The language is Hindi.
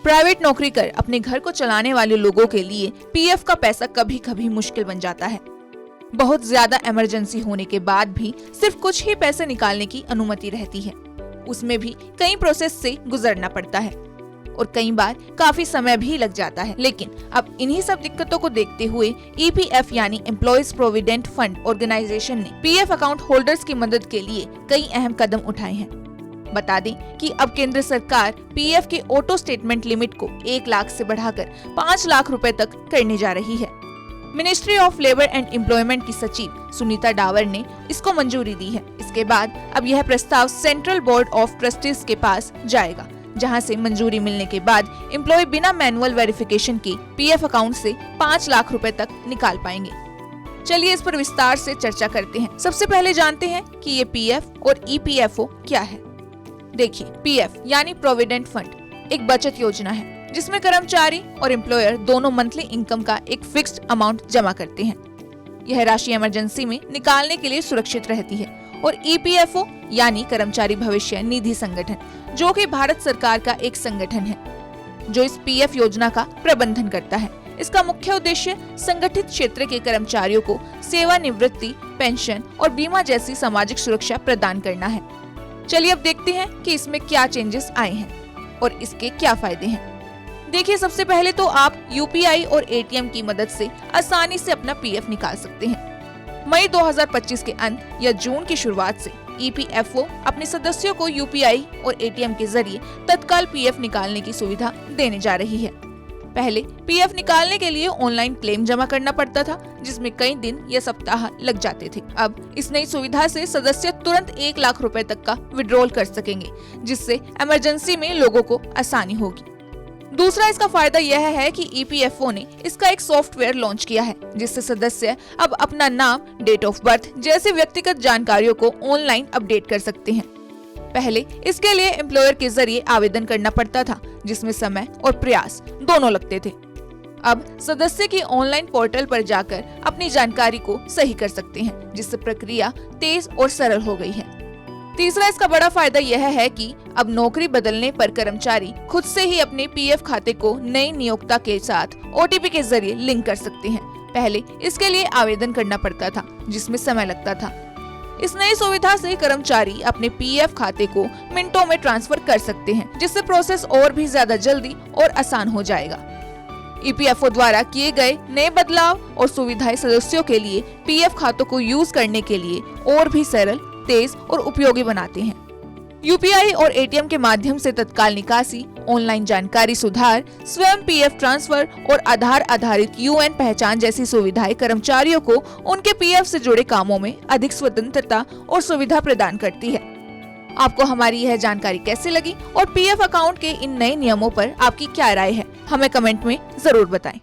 प्राइवेट नौकरी कर अपने घर को चलाने वाले लोगों के लिए पीएफ का पैसा कभी कभी मुश्किल बन जाता है। बहुत ज्यादा इमरजेंसी होने के बाद भी सिर्फ कुछ ही पैसे निकालने की अनुमति रहती है। उसमें भी कई प्रोसेस से गुजरना पड़ता है और कई बार काफी समय भी लग जाता है। लेकिन अब इन्हीं सब दिक्कतों को देखते हुए ईपीएफ यानी एम्प्लॉयज प्रोविडेंट फंड ऑर्गेनाइजेशन ने पीएफ अकाउंट होल्डर्स की मदद के लिए कई अहम कदम उठाए हैं। बता दें कि अब केंद्र सरकार पीएफ के ऑटो स्टेटमेंट लिमिट को 1 लाख से बढ़ाकर 5 लाख रुपए तक करने जा रही है। Ministry of labour and employment की सचिव सुनीता डावर ने इसको मंजूरी दी है। इसके बाद अब यह प्रस्ताव सेंट्रल बोर्ड ऑफ ट्रस्टीज के पास जाएगा, जहां से मंजूरी मिलने के बाद एम्प्लॉय बिना मैनुअल वेरिफिकेशन के पीएफ अकाउंट से 5 लाख रुपए तक निकाल पाएंगे। चलिए इस पर विस्तार से चर्चा करते हैं। सबसे पहले जानते हैं कि ये पीएफ और ईपीएफओ क्या है। देखिए, पीएफ यानी प्रोविडेंट फंड एक बचत योजना है जिसमें कर्मचारी और एम्प्लॉयर दोनों मंथली इनकम का एक फिक्स्ड अमाउंट जमा करते हैं। यह राशि इमरजेंसी में निकालने के लिए सुरक्षित रहती है। और ईपीएफओ यानी कर्मचारी भविष्य निधि संगठन, जो कि भारत सरकार का एक संगठन है जो इस पीएफ योजना का प्रबंधन करता है। इसका मुख्य उद्देश्य संगठित क्षेत्र के कर्मचारियों को सेवानिवृत्ति, पेंशन और बीमा जैसी सामाजिक सुरक्षा प्रदान करना है। चलिए अब देखते हैं कि इसमें क्या चेंजेस आए हैं और इसके क्या फायदे हैं। देखिए, सबसे पहले तो आप यूपीआई और एटीएम की मदद से आसानी से अपना पीएफ निकाल सकते हैं। मई 2025 के अंत या जून की शुरुआत से ईपीएफओ अपने सदस्यों को यूपीआई और एटीएम के जरिए तत्काल पीएफ निकालने की सुविधा देने जा रही है। पहले पीएफ निकालने के लिए ऑनलाइन क्लेम जमा करना पड़ता था, जिसमें कई दिन या सप्ताह लग जाते थे। अब इस नई सुविधा से सदस्य तुरंत 1 लाख रुपए तक का विड्रॉल कर सकेंगे, जिससे इमरजेंसी में लोगों को आसानी होगी। दूसरा इसका फायदा यह है कि ईपीएफओ ने इसका एक सॉफ्टवेयर लॉन्च किया है, जिससे सदस्य अब अपना नाम, डेट ऑफ बर्थ जैसे व्यक्तिगत जानकारियों को ऑनलाइन अपडेट कर सकते हैं। पहले इसके लिए एम्प्लॉयर के जरिए आवेदन करना पड़ता था, जिसमें समय और प्रयास दोनों लगते थे। अब सदस्य की ऑनलाइन पोर्टल पर जाकर अपनी जानकारी को सही कर सकते हैं, जिससे प्रक्रिया तेज और सरल हो गई है। तीसरा इसका बड़ा फायदा यह है कि अब नौकरी बदलने पर कर्मचारी खुद से ही अपने पीएफ खाते को नई नियोक्ता के साथ ओटीपी के जरिए लिंक कर सकते हैं। पहले इसके लिए आवेदन करना पड़ता था, जिसमें समय लगता था। इस नई सुविधा से कर्मचारी अपने पीएफ खाते को मिनटों में ट्रांसफर कर सकते हैं, जिससे प्रोसेस और भी ज्यादा जल्दी और आसान हो जाएगा। ईपीएफओ द्वारा किए गए नए बदलाव और सुविधाएं सदस्यों के लिए पीएफ खातों को यूज करने के लिए और भी सरल, तेज और उपयोगी बनाते हैं। यूपीआई और एटीएम के माध्यम से तत्काल निकासी, ऑनलाइन जानकारी सुधार, स्वयं पीएफ ट्रांसफर और आधार आधारित यूएन पहचान जैसी सुविधाएं कर्मचारियों को उनके पीएफ से जुड़े कामों में अधिक स्वतंत्रता और सुविधा प्रदान करती है। आपको हमारी यह जानकारी कैसी लगी और पीएफ अकाउंट के इन नए नियमों पर आपकी क्या राय है, हमें कमेंट में जरूर बताएं।